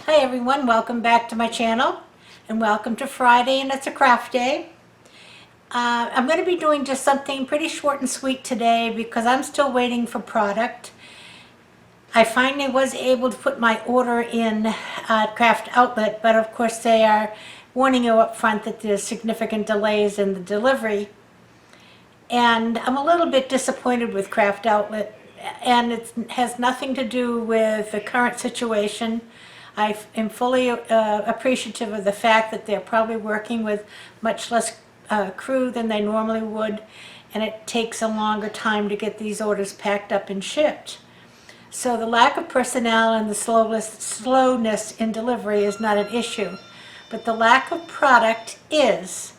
Hi everyone, welcome back to my channel and welcome to Friday and it's a craft day. I'm going to be doing just something pretty short and sweet today because I'm still waiting for product. I finally was able to put my order in at Craft Outlet, but of course they are warning you up front that there's significant delays in the delivery. And I'm a little bit disappointed with Craft Outlet, and it has nothing to do with the current situation. I am fully appreciative of the fact that they're probably working with much less crew than they normally would, and it takes a longer time to get these orders packed up and shipped. So the lack of personnel and the slowness in delivery is not an issue, but the lack of product is.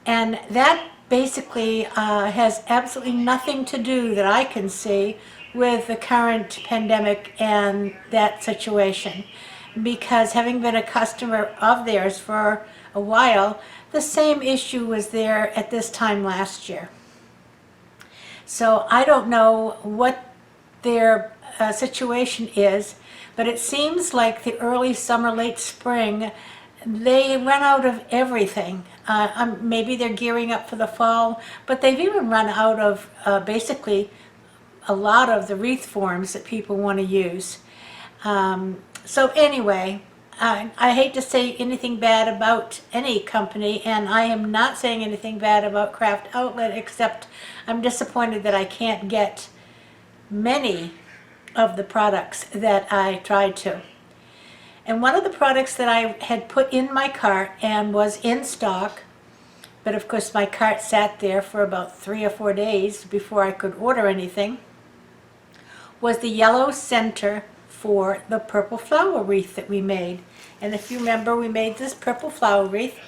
And that basically has absolutely nothing to do, that I can see, with the current pandemic and that situation. Because having been a customer of theirs for a while, the same issue was there at this time last year. So I don't know what their situation is, but it seems like the early summer, late spring, they run out of everything. Maybe they're gearing up for the fall, but they've even run out of basically a lot of the wreath forms that people want to use. So anyway, I hate to say anything bad about any company, and I am not saying anything bad about Craft Outlet, except I'm disappointed that I can't get many of the products that I tried to. And one of the products that I had put in my cart and was in stock, but of course my cart sat there for about 3 or 4 days before I could order anything, was the yellow center for the purple flower wreath that we made. And if you remember, we made this purple flower wreath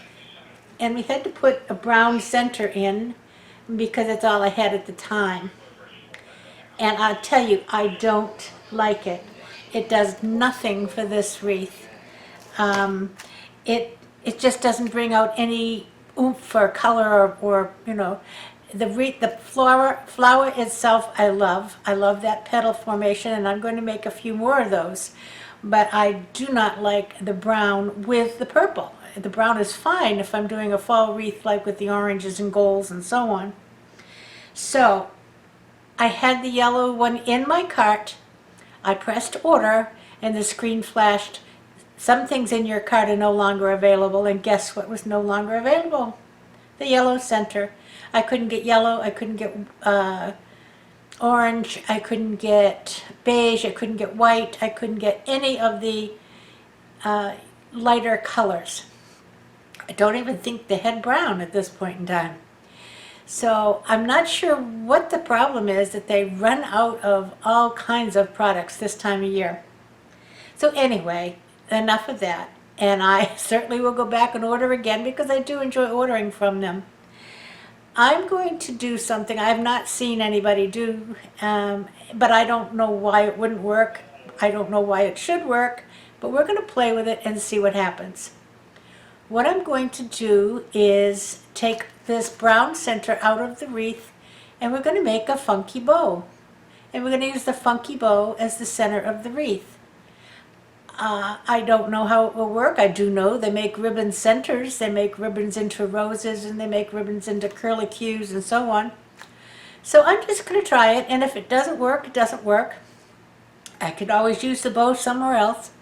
and we had to put a brown center in because that's all I had at the time. And I'll tell you, I don't like it. It does nothing for this wreath. It just doesn't bring out any oomph or color or you know, the wreath, the flower itself I love. I love that petal formation, and I'm going to make a few more of those. But I do not like the brown with the purple. The brown is fine if I'm doing a fall wreath like with the oranges and golds and so on. So I had the yellow one in my cart. I pressed order and the screen flashed, some things in your cart are no longer available, and guess what was no longer available? The yellow center. I couldn't get yellow, I couldn't get orange, I couldn't get beige, I couldn't get white, I couldn't get any of the lighter colors. I don't even think they had brown at this point in time. So I'm not sure what the problem is that they run out of all kinds of products this time of year. So anyway, enough of that. And I certainly will go back and order again because I do enjoy ordering from them. I'm going to do something I have not seen anybody do, but I don't know why it wouldn't work. I don't know why it should work, but we're going to play with it and see what happens. What I'm going to do is take this brown center out of the wreath, and we're going to make a funky bow. And we're going to use the funky bow as the center of the wreath. I don't know how it will work. I do know they make ribbon centers. They make ribbons into roses, and they make ribbons into curlicues and so on. So I'm just going to try it, and if it doesn't work, it doesn't work. I could always use the bow somewhere else.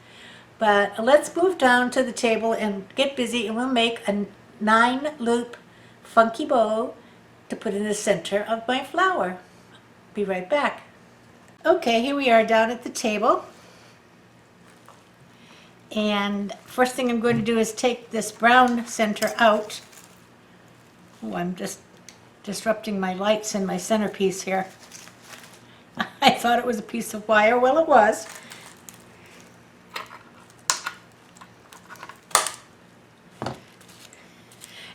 But let's move down to the table and get busy, and we'll make a 9-loop funky bow to put in the center of my flower. Be right back. Okay, here we are down at the table. And first thing I'm going to do is take this brown center out. Oh, I'm just disrupting my lights in my centerpiece here. I thought it was a piece of wire. Well, it was.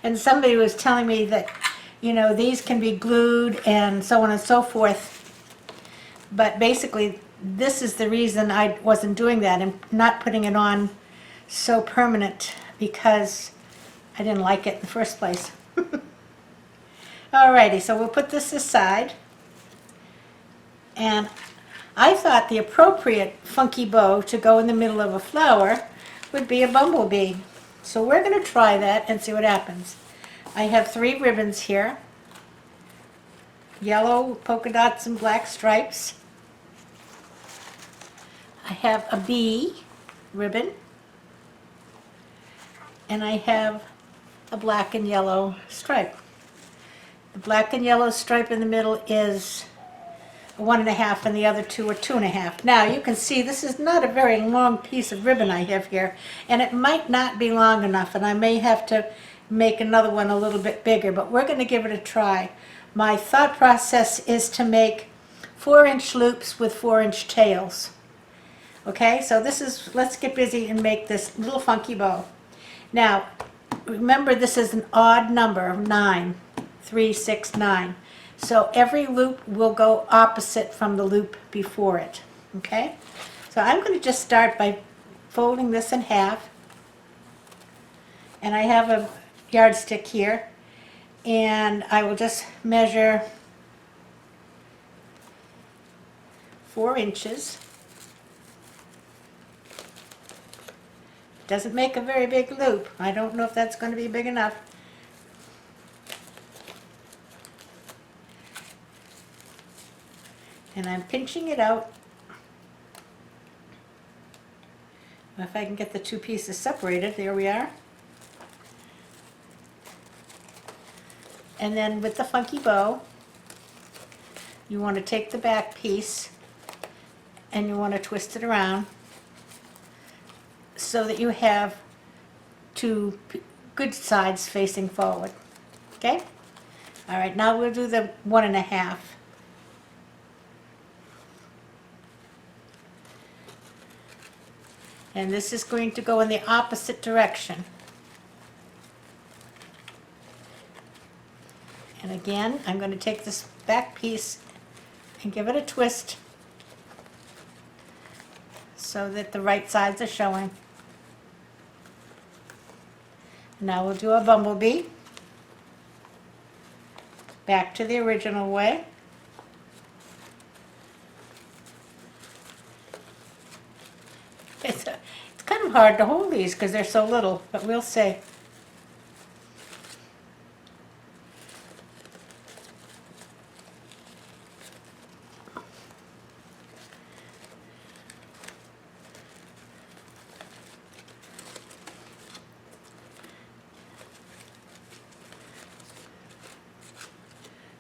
And somebody was telling me that, you know, these can be glued and so on and so forth. But basically, this is the reason I wasn't doing that and not putting it on so permanent, because I didn't like it in the first place. Alrighty, so we'll put this aside. And I thought the appropriate funky bow to go in the middle of a flower would be a bumblebee. So we're going to try that and see what happens. I have 3 ribbons here. Yellow polka dots and black stripes. I have a bee ribbon. And I have a black and yellow stripe. The black and yellow stripe in the middle is 1.5 and the other 2 are 2.5. Now you can see this is not a very long piece of ribbon I have here, and it might not be long enough, and I may have to make another one a little bit bigger, but we're going to give it a try. My thought process is to make 4-inch loops with 4-inch tails. Okay, so let's get busy and make this little funky bow. Now, remember this is an odd number of 9, 3, 6, 9. So every loop will go opposite from the loop before it, okay? So I'm going to just start by folding this in half. And I have a yardstick here. And I will just measure 4 inches. Doesn't make a very big loop. I don't know if that's going to be big enough. And I'm pinching it out. If I can get the 2 pieces separated, there we are. And then with the funky bow, you want to take the back piece and you want to twist it around so that you have 2 good sides facing forward. Okay? All right, now we'll do the 1.5. And this is going to go in the opposite direction. And again, I'm going to take this back piece and give it a twist so that the right sides are showing. Now we'll do a bumblebee. Back to the original way. It's kind of hard to hold these because they're so little, but we'll see.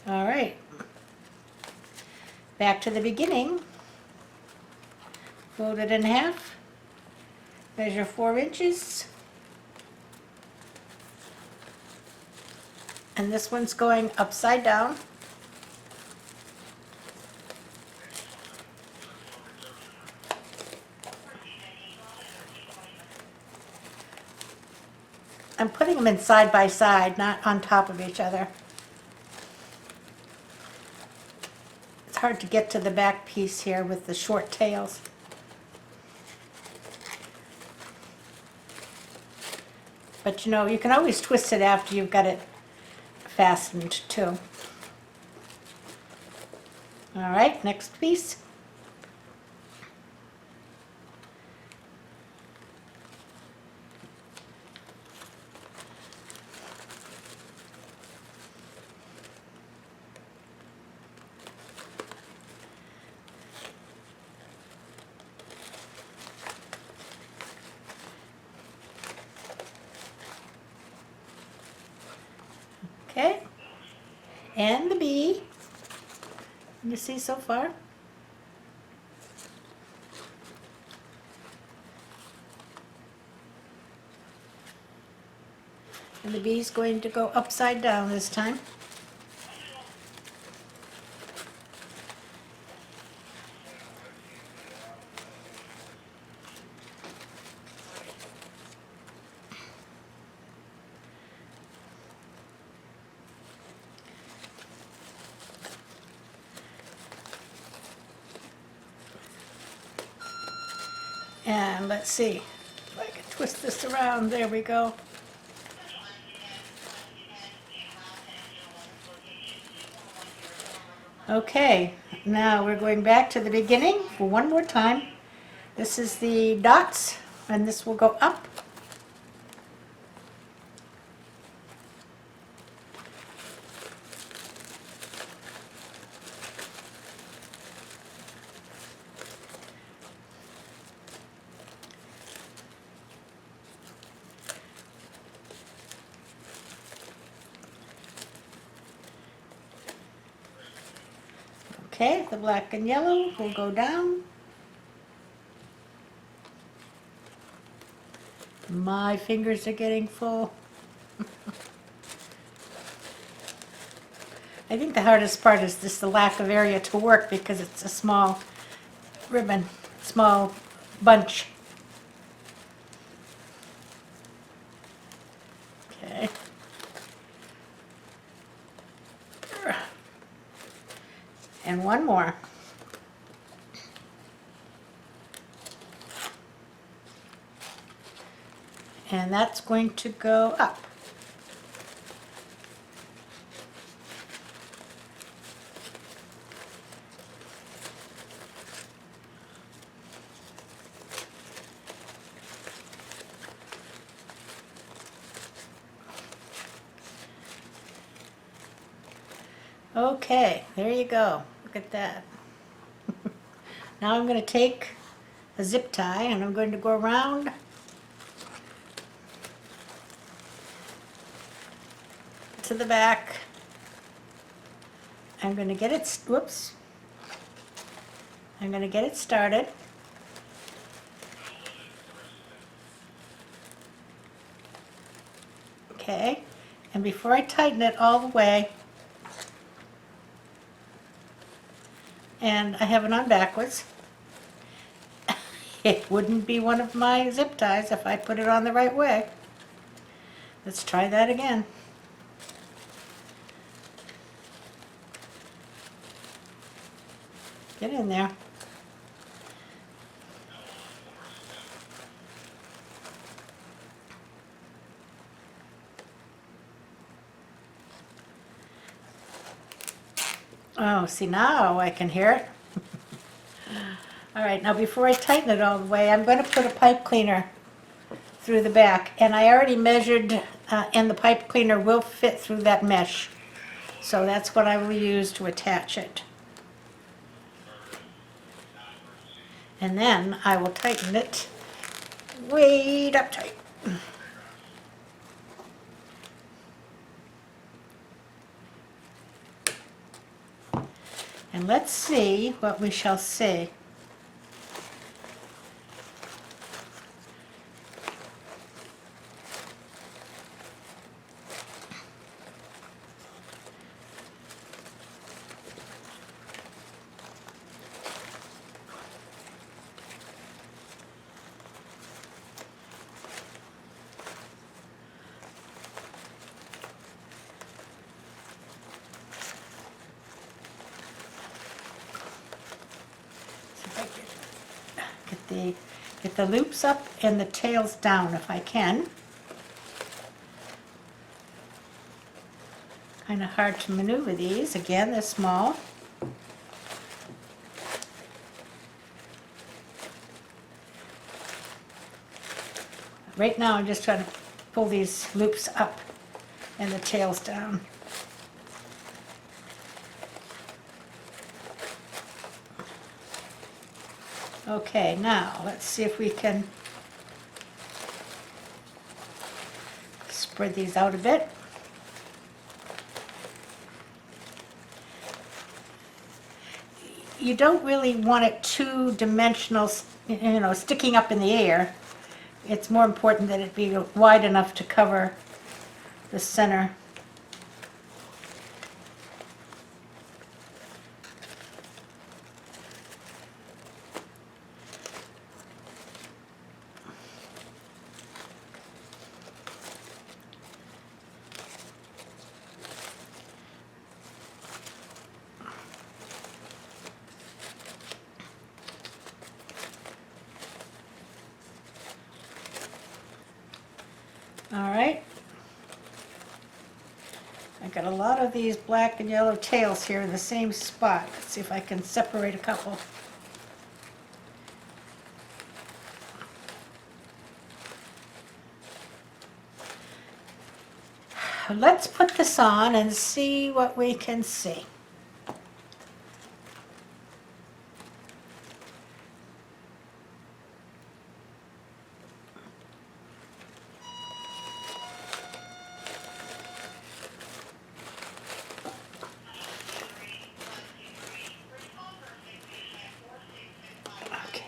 All right. Back to the beginning. Fold it in half. Measure 4 inches. And this one's going upside down. I'm putting them in side by side, not on top of each other. It's hard to get to the back piece here with the short tails. But you know, you can always twist it after you've got it fastened too. All right, next piece. Okay, and the bee. Can you see so far? And the bee's going to go upside down this time. And let's see if I can twist this around. There we go. Okay, now we're going back to the beginning for one more time. This is the dots, and this will go up. Okay, the black and yellow will go down. My fingers are getting full. I think the hardest part is just the lack of area to work because it's a small ribbon, small bunch. Okay. And one more. And that's going to go up. Okay, there you go. Look at that. Now I'm going to take a zip tie and I'm going to go around to the back. I'm going to get it, whoops. I'm going to get it started. Okay, and before I tighten it all the way, and I have it on backwards, it wouldn't be one of my zip ties if I put it on the right way. Let's try that again. Get in there. Oh, see, now I can hear it. All right, now before I tighten it all the way, I'm going to put a pipe cleaner through the back. And I already measured, and the pipe cleaner will fit through that mesh. So that's what I will use to attach it. And then I will tighten it way up tight. And let's see what we shall see. Get the loops up and the tails down if I can. Kind of hard to maneuver these. Again, they're small. Right now I'm just trying to pull these loops up and the tails down. Okay, now let's see if we can spread these out a bit. You don't really want it two-dimensional, sticking up in the air. It's more important that it be wide enough to cover the center. All right. got a lot of these black and yellow tails here in the same spot. Let's see if I can separate a couple. Let's put this on and see what we can see.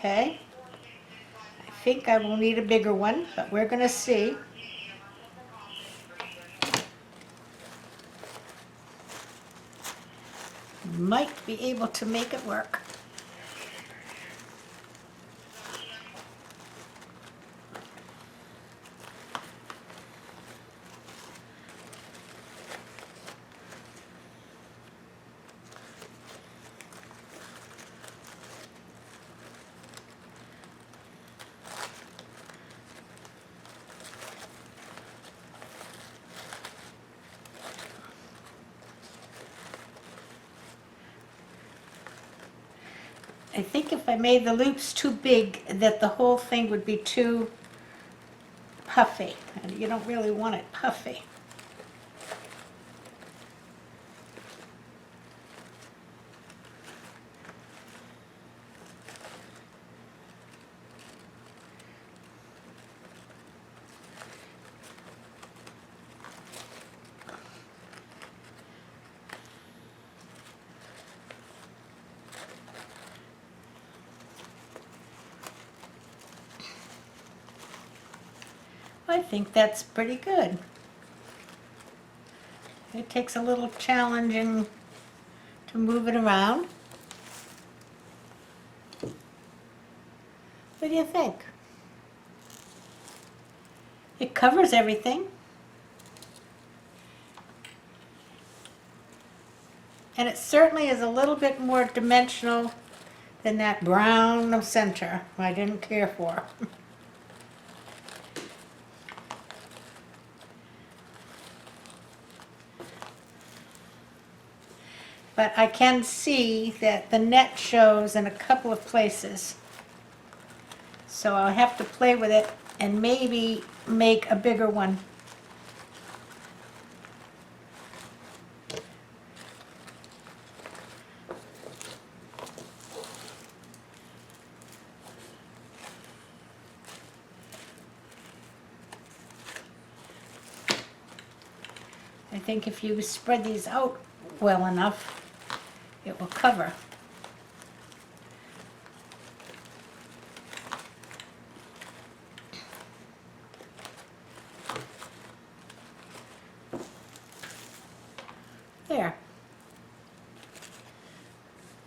Okay, I think I will need a bigger one, but we're going to see. Might be able to make it work. I think if I made the loops too big, that the whole thing would be too puffy, and you don't really want it puffy. I think that's pretty good. It takes a little challenging to move it around. What do you think? It covers everything. And it certainly is a little bit more dimensional than that brown center I didn't care for. But I can see that the net shows in a couple of places. So I'll have to play with it and maybe make a bigger one. I think if you spread these out well enough, it will cover. There.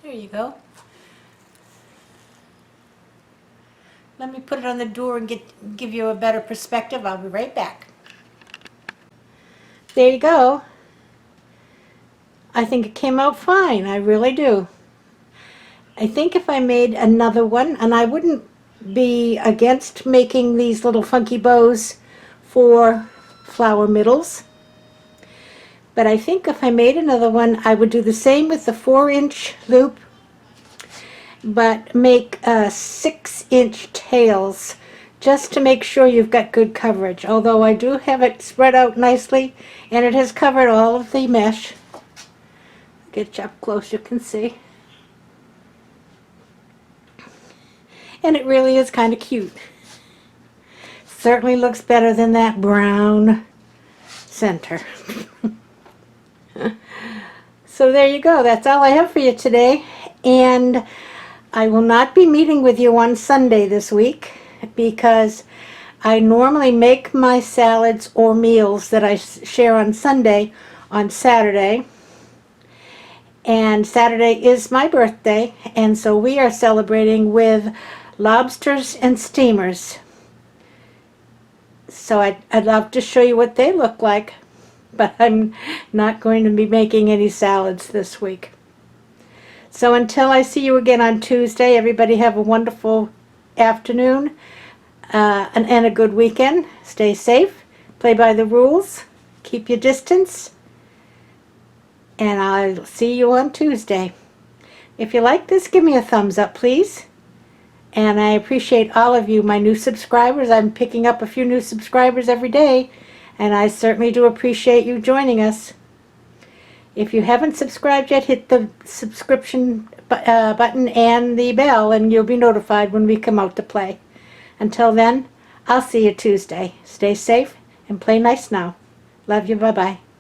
There you go. Let me put it on the door and give you a better perspective. I'll be right back. There you go. I think it came out fine. I really do. I think if I made another one, and I wouldn't be against making these little funky bows for flower middles, but I think if I made another one, I would do the same with the 4-inch loop, but make 6-inch tails just to make sure you've got good coverage. Although I do have it spread out nicely, and it has covered all of the mesh. Get you up close, you can see. And it really is kind of cute. Certainly looks better than that brown center. So there you go. That's all I have for you today. And I will not be meeting with you on Sunday this week because I normally make my salads or meals that I share on Sunday on Saturday. And Saturday is my birthday, and so we are celebrating with lobsters and steamers. So I'd love to show you what they look like, but I'm not going to be making any salads this week. So until I see you again on Tuesday, everybody have a wonderful afternoon and a good weekend. Stay safe, play by the rules, keep your distance, and I'll see you on Tuesday. If you like this, give me a thumbs up, please. And I appreciate all of you, my new subscribers. I'm picking up a few new subscribers every day, and I certainly do appreciate you joining us. If you haven't subscribed yet, hit the subscription button and the bell, and you'll be notified when we come out to play. Until then, I'll see you Tuesday. Stay safe and play nice now. Love you. Bye-bye.